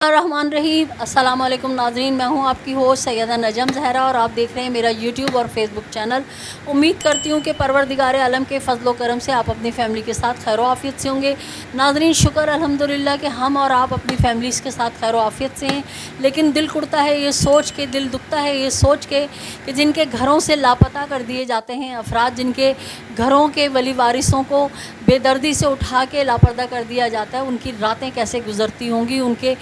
الرحمن الرحیم السلام علیکم ناظرین، میں ہوں آپ کی ہوسٹ سیدہ نجم زہرا اور آپ دیکھ رہے ہیں میرا یوٹیوب اور فیس بک چینل۔ امید کرتی ہوں کہ پروردگار عالم کے فضل و کرم سے آپ اپنی فیملی کے ساتھ خیر و عافیت سے ہوں گے۔ ناظرین، شکر الحمدللہ کہ ہم اور آپ اپنی فیملیز کے ساتھ خیر و عافیت سے ہیں، لیکن دل کرتا ہے یہ سوچ کے، دل دکھتا ہے یہ سوچ کے کہ جن کے گھروں سے لاپتہ کر دیے جاتے ہیں افراد، جن کے گھروں کے ولی وارثوں کو بے دردی سے اٹھا کے لاپردہ کر دیا جاتا ہے، ان کی راتیں کیسے گزرتی ہوں گی، ان کے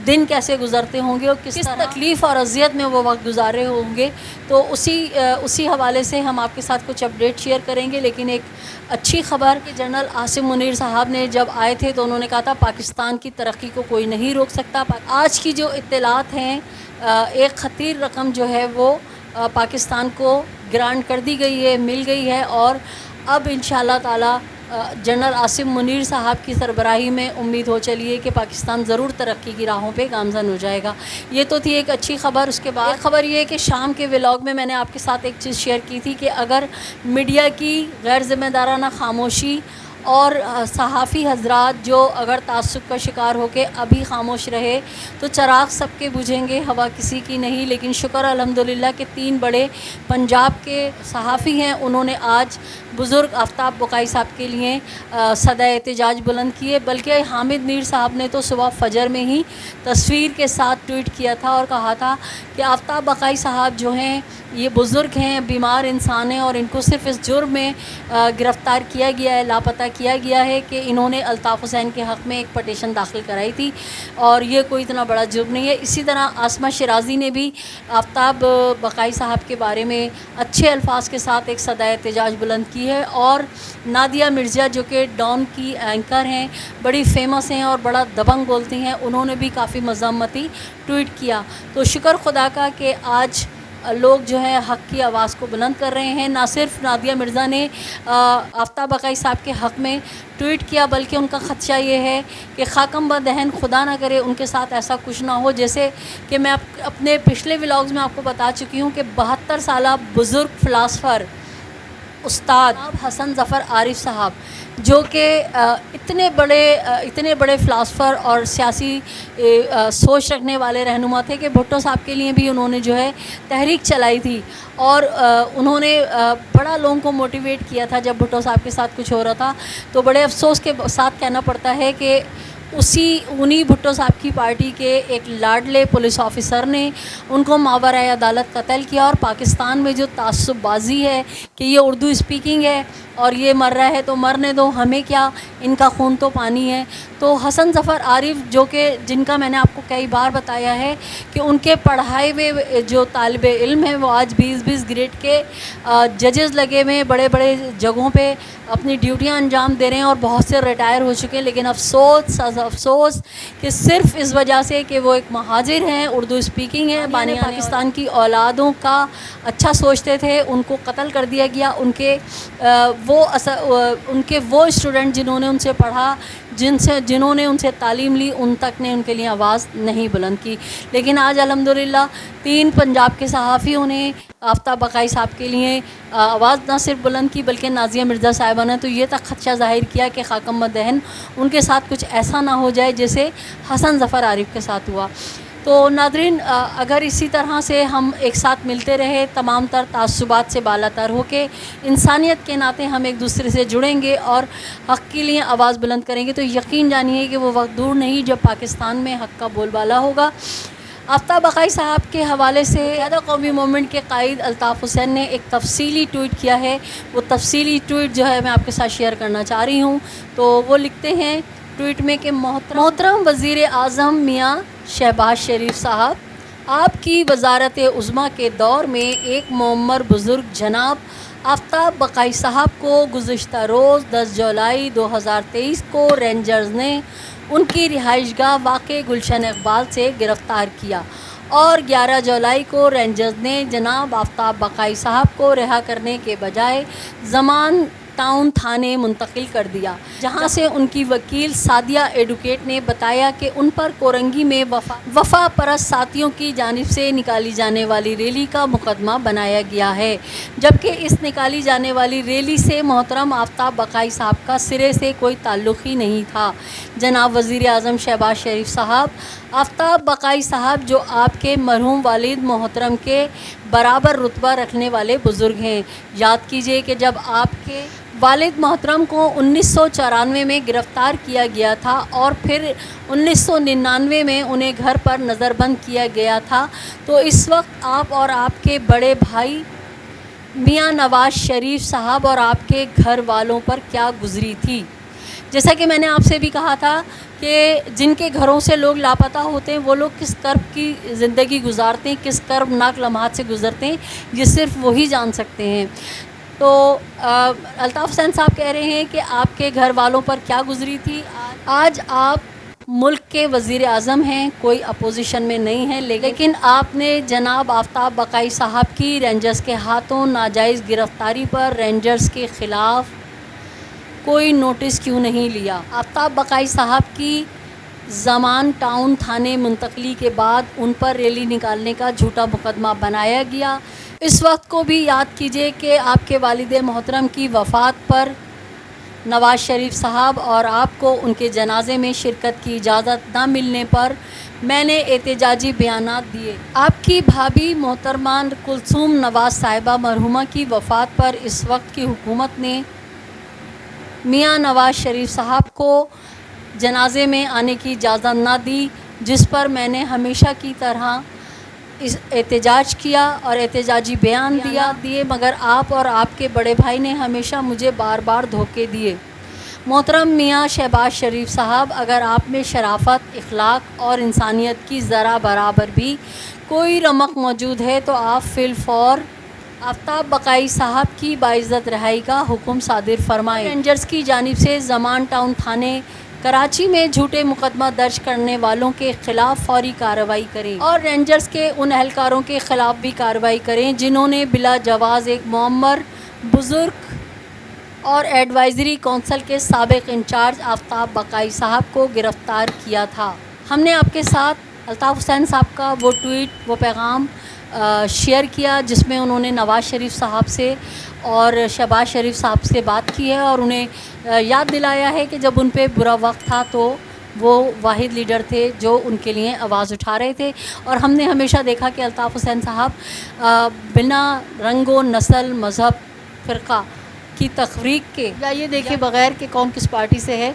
دن کیسے گزرتے ہوں گے اور کس تکلیف اور اذیت میں وہ وقت گزارے ہوں گے۔ تو اسی حوالے سے ہم آپ کے ساتھ کچھ اپڈیٹ شیئر کریں گے۔ لیکن ایک اچھی خبر کہ جنرل عاصم منیر صاحب نے جب آئے تھے تو انہوں نے کہا تھا پاکستان کی ترقی کو کوئی نہیں روک سکتا۔ آج کی جو اطلاعات ہیں، ایک خطیر رقم جو ہے وہ پاکستان کو گرانٹ کر دی گئی ہے، مل گئی ہے، اور اب انشاءاللہ تعالی جنرل عاصم منیر صاحب کی سربراہی میں امید ہو چلی ہے کہ پاکستان ضرور ترقی کی راہوں پہ گامزن ہو جائے گا۔ یہ تو تھی ایک اچھی خبر۔ اس کے بعد خبر یہ ہے کہ شام کے ولاگ میں نے آپ کے ساتھ ایک چیز شیئر کی تھی کہ اگر میڈیا کی غیر ذمہ دارانہ خاموشی اور صحافی حضرات جو اگر تعصب کا شکار ہو کے ابھی خاموش رہے تو چراغ سب کے بجھیں گے، ہوا کسی کی نہیں۔ لیکن شکر الحمدللہ کہ 3 بڑے پنجاب کے صحافی ہیں، انہوں نے آج بزرگ آفتاب بقائی صاحب کے لیے صدائے احتجاج بلند کیے، بلکہ حامد میر صاحب نے تو صبح فجر میں ہی تصویر کے ساتھ ٹویٹ کیا تھا اور کہا تھا کہ آفتاب بقائی صاحب جو ہیں یہ بزرگ ہیں، بیمار انسان ہیں، اور ان کو صرف اس جرم میں گرفتار کیا گیا ہے، لاپتہ کیا گیا ہے کہ انہوں نے الطاف حسین کے حق میں ایک پٹیشن داخل کرائی تھی، اور یہ کوئی اتنا بڑا جرم نہیں ہے۔ اسی طرح آسمہ شیرازی نے بھی آفتاب بقائی صاحب کے بارے میں اچھے الفاظ کے ساتھ ایک صدائے احتجاج بلند کی ہے، اور نادیہ مرزا جو کہ ڈان کی اینکر ہیں، بڑی فیمس ہیں اور بڑا دبنگ بولتی ہیں، انہوں نے بھی کافی مذمتی ٹویٹ کیا۔ تو شکر خدا کا کہ آج لوگ جو ہے حق کی آواز کو بلند کر رہے ہیں۔ نہ صرف نادیہ مرزا نے آفتاب بقائی صاحب کے حق میں ٹویٹ کیا، بلکہ ان کا خدشہ یہ ہے کہ خاکم بہ دہن خدا نہ کرے ان کے ساتھ ایسا کچھ نہ ہو، جیسے کہ میں اپنے پچھلے ولاگز میں آپ کو بتا چکی ہوں کہ 72 سالہ بزرگ فلاسفر استاد حسن ظفر عارف صاحب جو کہ اتنے بڑے فلاسفر اور سیاسی سوچ رکھنے والے رہنما تھے کہ بھٹو صاحب کے لیے بھی انہوں نے جو ہے تحریک چلائی تھی، اور انہوں نے بڑا لوگوں کو موٹیویٹ کیا تھا جب بھٹو صاحب کے ساتھ کچھ ہو رہا تھا۔ تو بڑے افسوس کے ساتھ کہنا پڑتا ہے کہ انہی بھٹو صاحب کی پارٹی کے ایک لاڈلے پولیس آفیسر نے ان کو ماورائے عدالت قتل کیا، اور پاکستان میں جو تعصب بازی ہے کہ یہ اردو اسپیکنگ ہے اور یہ مر رہا ہے تو مرنے دو، ہمیں کیا، ان کا خون تو پانی ہے۔ تو حسن ظفر عارف جو کہ جن کا میں نے آپ کو کئی بار بتایا ہے کہ ان کے پڑھائے ہوئے جو طالب علم ہیں وہ آج 20 گریڈ کے ججز لگے ہوئے ہیں، بڑے بڑے جگہوں پہ اپنی ڈیوٹیاں انجام دے رہے ہیں، اور بہت سے ریٹائر ہو چکے ہیں۔ لیکن افسوس کہ صرف اس وجہ سے کہ وہ ایک مہاجر ہیں، اردو اسپیکنگ ہے، بانی پاکستان کی اولادوں کا اچھا سوچتے تھے، ان کو قتل کر دیا گیا۔ ان کے وہ اسٹوڈنٹ جنہوں نے ان سے پڑھا، جنہوں نے ان سے تعلیم لی، ان تک نے ان کے لیے آواز نہیں بلند کی۔ لیکن آج الحمدللہ 3 پنجاب کے صحافیوں نے آفتاب بقائی صاحب کے لیے آواز نہ صرف بلند کی بلکہ نازیہ مرزا صاحبہ نے تو یہ تک خدشہ ظاہر کیا کہ خاکم بہ دہن ان کے ساتھ کچھ ایسا نہ ہو جائے جیسے حسن ظفر عارف کے ساتھ ہوا۔ تو ناظرین، اگر اسی طرح سے ہم ایک ساتھ ملتے رہے، تمام تر تعصبات سے بالا تر ہو کے انسانیت کے ناطے ہم ایک دوسرے سے جڑیں گے اور حق کے لیے آواز بلند کریں گے، تو یقین جانیے کہ وہ وقت دور نہیں جب پاکستان میں حق کا بول بالا ہوگا۔ آفتاب بقائی صاحب کے حوالے سے متحدہ قومی موومنٹ کے قائد الطاف حسین نے ایک تفصیلی ٹویٹ کیا ہے۔ وہ تفصیلی ٹویٹ جو ہے میں آپ کے ساتھ شیئر کرنا چاہ رہی ہوں۔ تو وہ لکھتے ہیں ٹویٹ میں کہ محترم وزیر اعظم میاں شہباز شریف صاحب، آپ کی وزارت عظمیٰ کے دور میں ایک معمر بزرگ جناب آفتاب بقائی صاحب کو گزشتہ روز 10 جولائی 2023 کو رینجرز نے ان کی رہائش گاہ واقع گلشن اقبال سے گرفتار کیا، اور 11 جولائی کو رینجرز نے جناب آفتاب بقائی صاحب کو رہا کرنے کے بجائے टाउन थाने मुंतकिल कर दिया, जहां से उनकी वकील सादिया एडवोकेट ने बताया कि उन पर कोरंगी में वफा परस्त साथियों की जानिब से निकाली जाने वाली रैली का मुकदमा बनाया गया है, जबकि इस निकाली जाने वाली रैली से मोहतरम आफ्ताब बकाई साहब का सिरे से कोई ताल्लुक़ ही नहीं था। जनाब वज़ीर आज़म शहबाज शरीफ साहब, आफ्ताब बकाई साहब जो आपके मरहूम वालिद मोहतरम के बराबर रुतबा रखने वाले बुज़ुर्ग हैं। याद कीजिए कि जब आपके वालिद मोहतरम को 1994 में गिरफ़्तार किया गया था और फिर 1999 में उन्हें घर पर नज़रबंद किया गया था, तो इस वक्त आप और आपके बड़े भाई मियां नवाज़ शरीफ साहब और आपके घर वालों पर क्या गुज़री थी। जैसा कि मैंने आपसे भी कहा था कि जिनके घरों से लोग लापता होते हैं वो लोग किस कर्ब की ज़िंदगी गुजारते हैं, किस कर्बनाक लम्हात से गुज़रते हैं, ये सिर्फ वही जान सकते हैं। तो अल्ताफ़ हुसैन साहब कह रहे हैं कि आपके घर वालों पर क्या गुज़री थी। आज आप मुल्क के वज़ीर आज़म हैं, कोई अपोजिशन में नहीं है, लेकिन आपने जनाब आफ्ताब बकाई साहब की रेंजर्स के हाथों नाजायज़ गिरफ़्तारी पर रेंजर्स के ख़िलाफ़ कोई नोटिस क्यों नहीं लिया। आफ्ताब बकाई साहब की ज़मान टाउन थाने मुंतकली के बाद उन पर रैली निकालने का झूठा मुकदमा बनाया गया। इस वक्त को भी याद कीजिए कि आपके वालिद मोहतरम की वफ़ात पर नवाज़ शरीफ साहब और आपको उनके जनाजे में शिरकत की इजाज़त न मिलने पर मैंने एहतजाजी बयानात दिए। आपकी भाभी मोहतरमा कुलसूम नवाज़ साहिबा मरहुमा की वफ़ात पर इस वक्त की हुकूमत ने मियां नवाज़ शरीफ साहब को जनाजे में आने की इजाज़त न दी, जिस पर मैंने हमेशा की तरह इस एहतजाज किया और एहतजाजी बयान दिए, मगर आप और आपके बड़े भाई ने हमेशा मुझे बार बार धोखे दिए। मोहतरम मियां शहबाज शरीफ साहब, अगर आप में शराफत, इखलाक और इंसानियत की ज़रा बराबर भी कोई रमक मौजूद है तो आप फिलफौर आफ्ताब बकाई साहब की बाइज़्ज़त रहाई का हुक्म सादिर फरमाएं। रेंजर्स की जानिब से ज़मान टाउन थाने कराची में झूठे मुकदमा दर्ज करने वालों के ख़िलाफ़ फौरी कार्रवाई करें और रेंजर्स के उन एहलकारों के ख़िलाफ़ भी कार्रवाई करें जिन्होंने बिला जवाज़ एक मुअम्मर बुज़ुर्ग और एडवाइज़री कौंसल के साबिक़ इंचार्ज आफ्ताब बकाई साहब को गिरफ़्तार किया था। हमने आपके साथ अल्ताफ़ हुसैन साहब का वो ट्वीट, वो पैगाम शेयर किया जिसमें उन्होंने नवाज़ शरीफ साहब से और शहबाज शरीफ साहब से बात की है और उन्हें याद दिलाया है कि जब उन पे बुरा वक्त था तो वो वाहिद लीडर थे जो उनके लिए आवाज़ उठा रहे थे। और हमने हमेशा देखा कि अल्ताफ़ हुसैन साहब बिना रंग व नस्ल, मज़हब, फ़िरक़ा की तफ़रीक़ के या ये देखिए बग़ैर कि कौन किस पार्टी से है,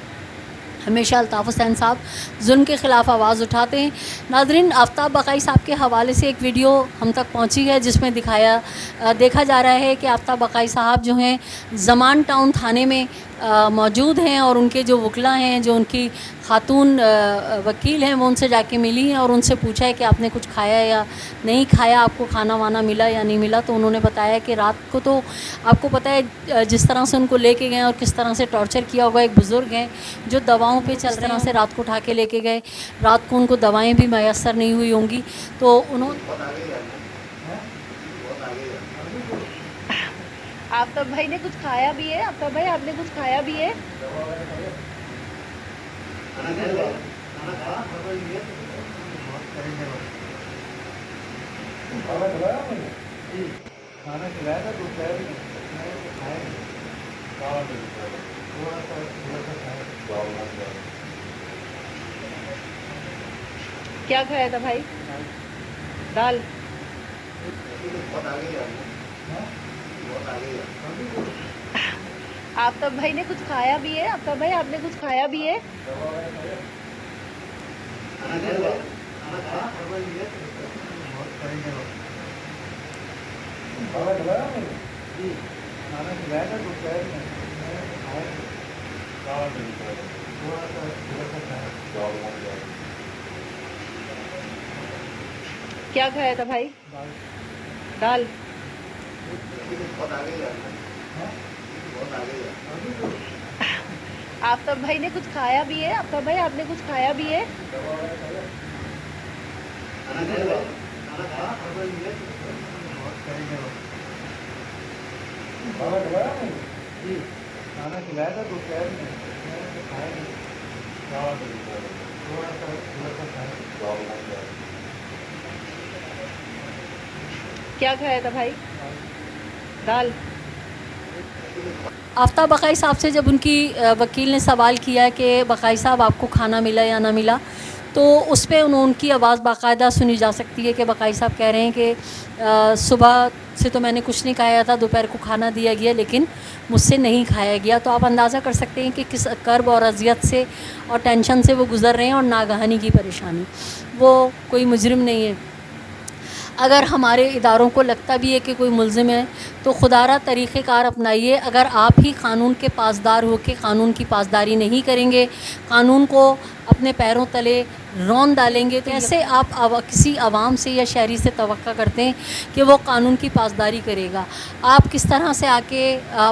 हमेशा अल्ताफ़ हुसैन साहब जुल्म के ख़िलाफ़ आवाज़ उठाते हैं। नाज़रीन, आफ्ताब बकाई साहब के हवाले से एक वीडियो हम तक पहुंची है जिसमें देखा जा रहा है कि आफ्ताब बकाई साहब जो हैं ज़मान टाउन थाने में मौजूद हैं और उनके जो वकला हैं, जो उनकी खातून वकील हैं, वो उनसे जाके मिली हैं और उनसे पूछा है कि आपने कुछ खाया या नहीं खाया, आपको खाना वाना मिला या नहीं मिला। तो उन्होंने बताया कि रात को तो आपको पता है जिस तरह से उनको लेके गए और किस तरह से टॉर्चर किया होगा। एक बुज़ुर्ग हैं जो दवाओं पे चल रहे हैं, से रात को उठा के लेके गए, रात को उनको दवाएँ भी मैसर नहीं हुई होंगी। तो उन्होंने आफ्ताब भाई ने कुछ खाया भी है? आफ्ताब भाई आपने कुछ खाया भी है? खाना खिलाया था दोपहर में क्या खाया था भाई? दाल। आफ्ताब भाई ने कुछ खाया भी है? आफ्ताब भाई आपने कुछ खाया भी है? खाना खिलाया था दोपहर में क्या खाया था भाई? दाल। आफ्ताब भाई ने कुछ खाया भी है? आफ्ताब भाई आपने कुछ खाया भी है? खाना खिलाया था दोपहर में मैंने तो खाया नहीं थोड़ा सा खाया क्या खाया था भाई? दाल। आफ्ताब बकाई साहब से जब उनकी वकील ने सवाल किया कि बकाई साहब आपको खाना मिला या ना मिला, तो उस पर उनकी आवाज़ बाकायदा सुनी जा सकती है कि बकाई साहब कह रहे हैं कि सुबह से तो मैंने कुछ नहीं खाया था, दोपहर को खाना दिया गया लेकिन मुझसे नहीं खाया गया। तो आप अंदाज़ा कर सकते हैं कि किस कर्ब और अजियत से और टेंशन से वो गुज़र रहे हैं और नागहानी की परेशानी। वो कोई मुजरिम नहीं है। अगर हमारे इदारों को लगता भी है कि कोई मुल्ज़िम है तो खुदारा तरीक़ेकार अपनाइए। अगर आप ही क़ानून के पासदार हो के क़ानून की पासदारी नहीं करेंगे, क़ानून को अपने पैरों तले रौन डालेंगे, तो ऐसे आप किसी आवाम से या शहरी से तवक्का करते हैं कि वो क़ानून की पासदारी करेगा। आप किस तरह से आके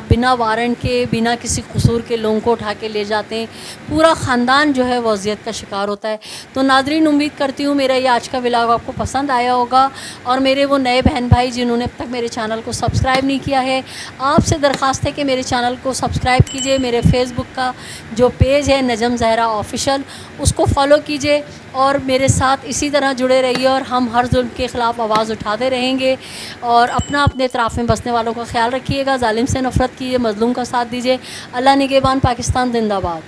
बिना वारंट के, बिना किसी कसूर के लोगों को उठा के ले जाते हैं, पूरा ख़ानदान जो है वो अज़ियत का शिकार होता है। तो नाज़रीन, उम्मीद करती हूँ मेरा ये आज का व्लॉग आपको पसंद आया होगा। और मेरे वो नए बहन भाई जिन्होंने अब तक मेरे चैनल को सब्सक्राइब नहीं किया है, आपसे दरख्वास्त है कि मेरे चैनल को सब्सक्राइब कीजिए। मेरे फेसबुक का जो पेज है नजम ज़हरा ऑफ़िशियल, उसको फॉलो कीजिए और मेरे साथ इसी तरह जुड़े रहिए और हम हर जुल्म के ख़िलाफ़ आवाज़ उठाते रहेंगे। और अपने इतराफ़ में बसने वालों का ख्याल रखिएगा, ज़ालिम से नफ़रत कीजिए, मज़लूम का साथ दीजिए। अल्लाह निगहबान, पाकिस्तान ज़िंदाबाद।